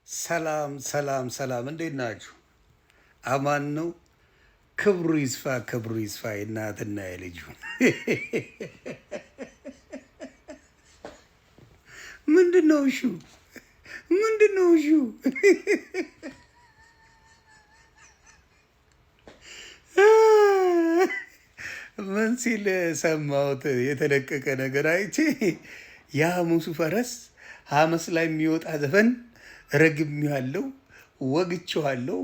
ሰላም ሰላም ሰላም፣ እንዴት ናችሁ? አማን ነው። ክብሩ ይስፋ ክብሩ ይስፋ። የእናትና የልጁ ምንድን ነው እሹ? ምንድን ነው እሹ? ምን ሲል ሰማሁት? የተለቀቀ ነገር አይቼ የሐሙሱ ፈረስ ሐመስ ላይ የሚወጣ ዘፈን ረግሜዋለሁ፣ ወግቼዋለሁ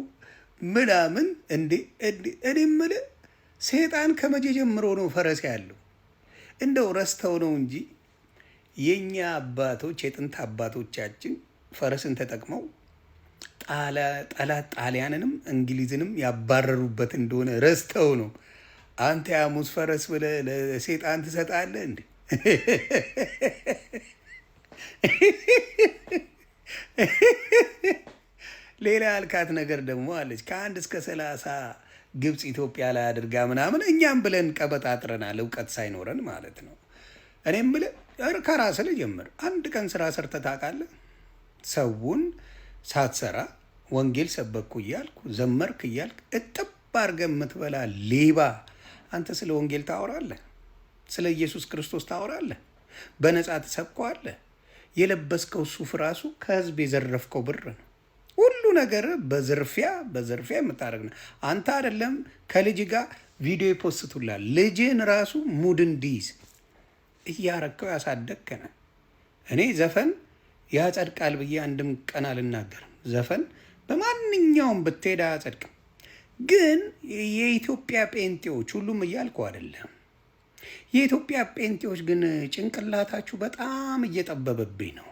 ምናምን። እንዴ እኔ የምልህ ሰይጣን ከመቼ ጀምሮ ነው ፈረስ ያለው? እንደው ረስተው ነው እንጂ የኛ አባቶች የጥንት አባቶቻችን ፈረስን ተጠቅመው ጠላት ጣሊያንንም እንግሊዝንም ያባረሩበት እንደሆነ ረስተው ነው። አንተ የሐሙስ ፈረስ ብለህ ለሰይጣን ትሰጣለህ እንዴ? ሌላ ያልካት ነገር ደግሞ አለች። ከ1 እስከ 30 ግብፅ ኢትዮጵያ ላይ አድርጋ ምናምን እኛም ብለን ቀበጣጥረናል፣ እውቀት ሳይኖረን ማለት ነው። እኔም ብለህ ከራስህ ልጀምር። አንድ ቀን ስራ ሰርተህ ታውቃለህ? ሰውን ሳትሰራ ወንጌል ሰበኩ እያልኩ ዘመርክ እያልክ እጥብ አድርገህ የምትበላ ሌባ አንተ ስለ ወንጌል ታወራለህ? ስለ ኢየሱስ ክርስቶስ ታወራለህ? በነፃ ትሰብከዋለህ? የለበስከው ሱፍ ራሱ ከህዝብ የዘረፍከው ብር ነው። ሁሉ ነገር በዝርፊያ የምታደርግ ነው። አንተ አይደለም ከልጅ ጋር ቪዲዮ ይፖስቱላል። ልጅን ራሱ ሙድ እንዲይዝ እያረከው ያሳደግከነ። እኔ ዘፈን ያጸድቃል ብዬ አንድም ቀን አልናገርም። ዘፈን በማንኛውም ብትሄድ አያጸድቅም። ግን የኢትዮጵያ ጴንጤዎች ሁሉም እያልኩ አይደለም። የኢትዮጵያ ጴንጤዎች ግን ጭንቅላታችሁ በጣም እየጠበበብኝ ነው።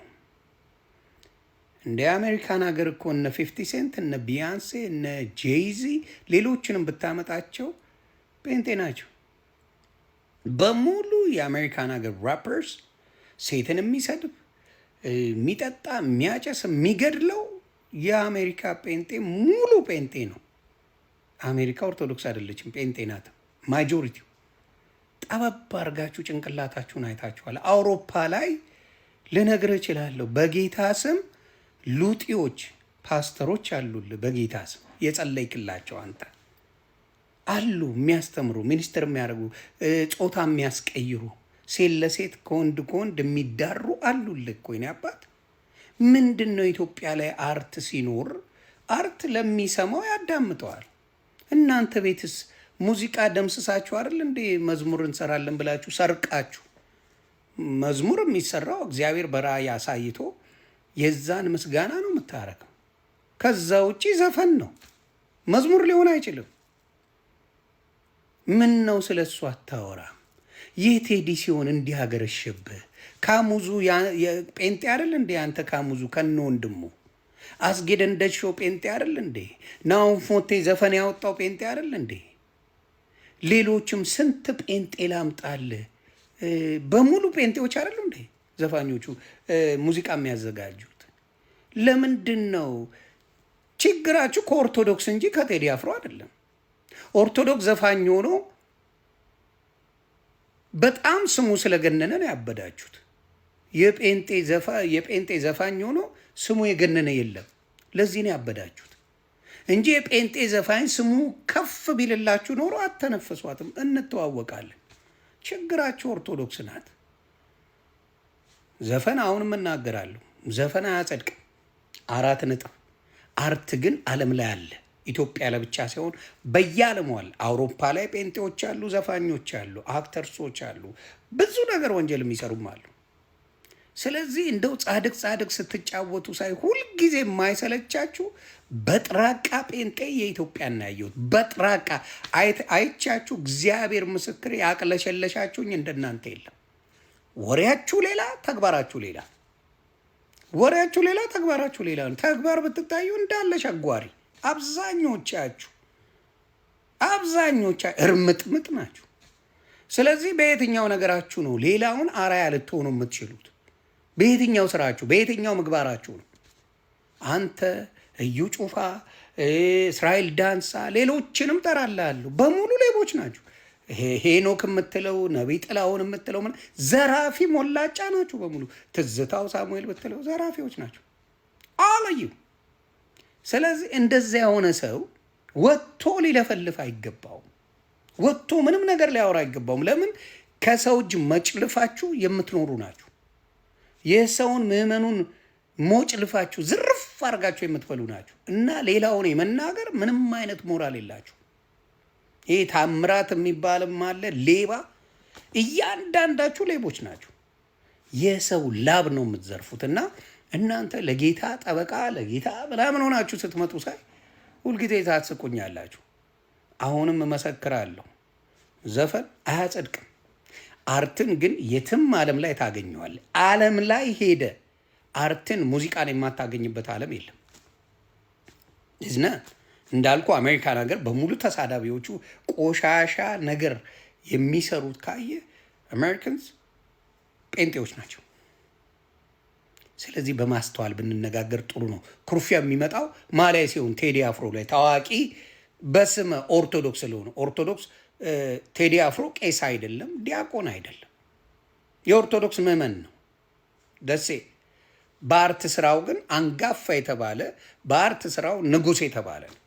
እንደ አሜሪካን ሀገር እኮ እነ 50 ሴንት እነ ቢያንሴ እነ ጄይዚ ሌሎችንም ብታመጣቸው ጴንጤ ናቸው በሙሉ። የአሜሪካን ሀገር ራፐርስ ሴትን የሚሰድብ የሚጠጣ የሚያጨስ የሚገድለው የአሜሪካ ጴንጤ ሙሉ ጴንጤ ነው። አሜሪካ ኦርቶዶክስ አይደለችም፣ ጴንጤ ናት ማጆሪቲው። ጠበብ አድርጋችሁ ጭንቅላታችሁን አይታችኋል። አውሮፓ ላይ ልነግርህ እችላለሁ። በጌታ ስም ሉጢዎች ፓስተሮች አሉልህ። በጌታ ስም የጸለይክላቸው አንተ አሉ፣ የሚያስተምሩ ሚኒስትር የሚያደርጉ ጾታ የሚያስቀይሩ ሴት ለሴት ከወንድ ከወንድ የሚዳሩ አሉልህ እኮ የእኔ አባት። ምንድን ነው ኢትዮጵያ ላይ አርት ሲኖር አርት ለሚሰማው ያዳምጠዋል። እናንተ ቤትስ ሙዚቃ ደምስሳችሁ አይደል እንዴ መዝሙር እንሰራለን ብላችሁ ሰርቃችሁ? መዝሙር የሚሰራው እግዚአብሔር በራእይ አሳይቶ የዛን ምስጋና ነው የምታረገው። ከዛ ውጪ ዘፈን ነው፣ መዝሙር ሊሆን አይችልም። ምን ነው ስለ እሱ አታወራም? ይህ ቴዲ ሲሆን እንዲህ አገረሸብህ። ካሙዙ ጴንጤ አይደል እንዴ አንተ? ካሙዙ ከነ ወንድሙ አስጌደ እንደሾ ጴንጤ አይደል እንዴ? ናሁን ፎቴ ዘፈን ያወጣው ጴንጤ አይደል እንዴ? ሌሎችም ስንት ጴንጤ ላምጣልህ? በሙሉ ጴንጤዎች አይደሉ እንዴ ዘፋኞቹ ሙዚቃ የሚያዘጋጁት? ለምንድን ነው ችግራችሁ? ከኦርቶዶክስ እንጂ ከቴዲ አፍሮ አይደለም። ኦርቶዶክስ ዘፋኝ ሆኖ በጣም ስሙ ስለገነነ ነው ያበዳችሁት። የጴንጤ ዘፋኝ ሆኖ ስሙ የገነነ የለም። ለዚህ ነው ያበዳችሁት እንጂ የጴንጤ ዘፋኝ ስሙ ከፍ ቢልላችሁ ኖሮ አተነፈሷትም። እንተዋወቃለን። ችግራችሁ ኦርቶዶክስ ናት። ዘፈን አሁንም እናገራለሁ፣ ዘፈን አያጸድቅም። 4 ነጥብ። አርት ግን ዓለም ላይ አለ። ኢትዮጵያ ለብቻ ሳይሆን በየዓለሙ አለ። አውሮፓ ላይ ጴንጤዎች አሉ፣ ዘፋኞች አሉ፣ አክተርሶች አሉ፣ ብዙ ነገር ወንጀል የሚሰሩም አሉ። ስለዚህ እንደው ጻድቅ ስትጫወቱ ሳይ ሁልጊዜ የማይሰለቻችሁ በጥራቃ ጴንጤ የኢትዮጵያን ያየሁት በጥራቃ አይቻችሁ፣ እግዚአብሔር ምስክር ያቅለሸለሻችሁኝ እንደናንተ የለም። ወሬያችሁ ሌላ፣ ተግባራችሁ ሌላ። ወሬያችሁ ሌላ፣ ተግባራችሁ ሌላ። ተግባር ብትታዩ እንዳለ ሸጓሪ። አብዛኞቻችሁ እርምጥምጥ ናችሁ። ስለዚህ በየትኛው ነገራችሁ ነው ሌላውን አርአያ ልትሆኑ የምትችሉት? በየትኛው ስራችሁ፣ በየትኛው ምግባራችሁ ነው? አንተ እዩ ጩፋ፣ እስራኤል ዳንሳ፣ ሌሎችንም ጠራላለሁ፣ በሙሉ ሌቦች ናቸው። ሄኖክ የምትለው ነቢይ ጥላሁን የምትለው ዘራፊ ሞላጫ ናቸው በሙሉ። ትዝታው ሳሙኤል ብትለው ዘራፊዎች ናቸው። አለዩ ስለዚህ እንደዚያ የሆነ ሰው ወጥቶ ሊለፈልፍ አይገባውም። ወጥቶ ምንም ነገር ሊያወራ አይገባውም። ለምን? ከሰው እጅ መጭልፋችሁ የምትኖሩ ናችሁ። የሰውን ምዕመኑን ሞጭልፋችሁ ዝርፍ አድርጋችሁ የምትበሉ ናችሁ እና ሌላውን የመናገር ምንም አይነት ሞራል የላችሁ። ይሄ ታምራት የሚባልም አለ ሌባ። እያንዳንዳችሁ ሌቦች ናችሁ። የሰው ላብ ነው የምትዘርፉት። እና እናንተ ለጌታ ጠበቃ ለጌታ ምናምን ሆናችሁ ስትመጡ ሳይ ሁልጊዜ ታስቁኛላችሁ። አሁንም እመሰክራለሁ፣ ዘፈን አያጸድቅም። አርትን ግን የትም ዓለም ላይ ታገኘዋል። ዓለም ላይ ሄደ አርትን ሙዚቃን የማታገኝበት ዓለም የለም። እዝነ እንዳልኩ አሜሪካን ሀገር በሙሉ ተሳዳቢዎቹ ቆሻሻ ነገር የሚሰሩት ካየ አሜሪካንስ ጴንጤዎች ናቸው። ስለዚህ በማስተዋል ብንነጋገር ጥሩ ነው። ኩርፊያ የሚመጣው ማላይ ሲሆን ቴዲ አፍሮ ላይ ታዋቂ በስመ ኦርቶዶክስ ስለሆነ ኦርቶዶክስ ቴዲ አፍሮ ቄስ አይደለም፣ ዲያቆን አይደለም፣ የኦርቶዶክስ ምዕመን ነው ደሴ። በአርት ስራው ግን አንጋፋ የተባለ በአርት ስራው ንጉሥ የተባለ ነው።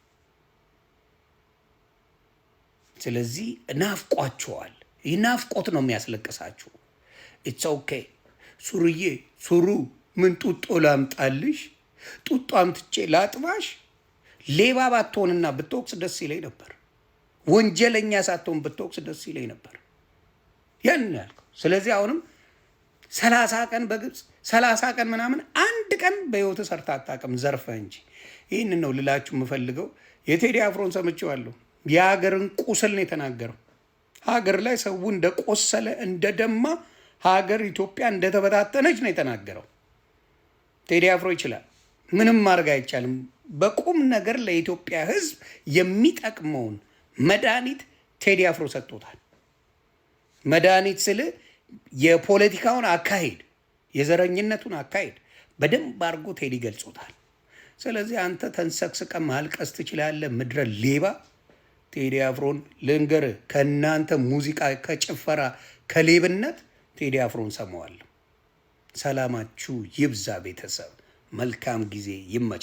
ስለዚህ ናፍቋቸዋል። ይህ ናፍቆት ነው የሚያስለቅሳችሁ። ኢትስ ኦኬ ሱርዬ ሱሩ ምን ጡጦ ላምጣልሽ? ጡጦ አምጥቼ ላጥባሽ? ሌባ ባትሆንና ብትወቅስ ደስ ይለኝ ነበር። ወንጀለኛ ሳትሆን ብትወቅስ ደስ ይለኝ ነበር። ያን ያልከው። ስለዚህ አሁንም 30 ቀን በግብፅ 30 ቀን ምናምን አንድ ቀን በህይወት ሰርታ አታውቅም፣ ዘርፈ እንጂ። ይህንን ነው ልላችሁ የምፈልገው። የቴዲ አፍሮን ሰምቼዋለሁ። የሀገርን ቁስል ነው የተናገረው። ሀገር ላይ ሰው እንደቆሰለ እንደደማ፣ ሀገር ኢትዮጵያ እንደተበታተነች ነው የተናገረው። ቴዲ አፍሮ ይችላል፣ ምንም ማድረግ አይቻልም። በቁም ነገር ለኢትዮጵያ ህዝብ የሚጠቅመውን መድኃኒት ቴዲ አፍሮ ሰጥቶታል። መድኃኒት ስል የፖለቲካውን አካሄድ የዘረኝነቱን አካሄድ በደንብ አድርጎ ቴዲ ገልጾታል። ስለዚህ አንተ ተንሰቅስቀ ማልቀስ ትችላለህ፣ ምድረ ሌባ። ቴዲ አፍሮን ልንገርህ፣ ከእናንተ ሙዚቃ ከጭፈራ ከሌብነት ቴዲ አፍሮን ሰማዋለሁ። ሰላማችሁ ይብዛ ቤተሰብ። መልካም ጊዜ ይመቻል።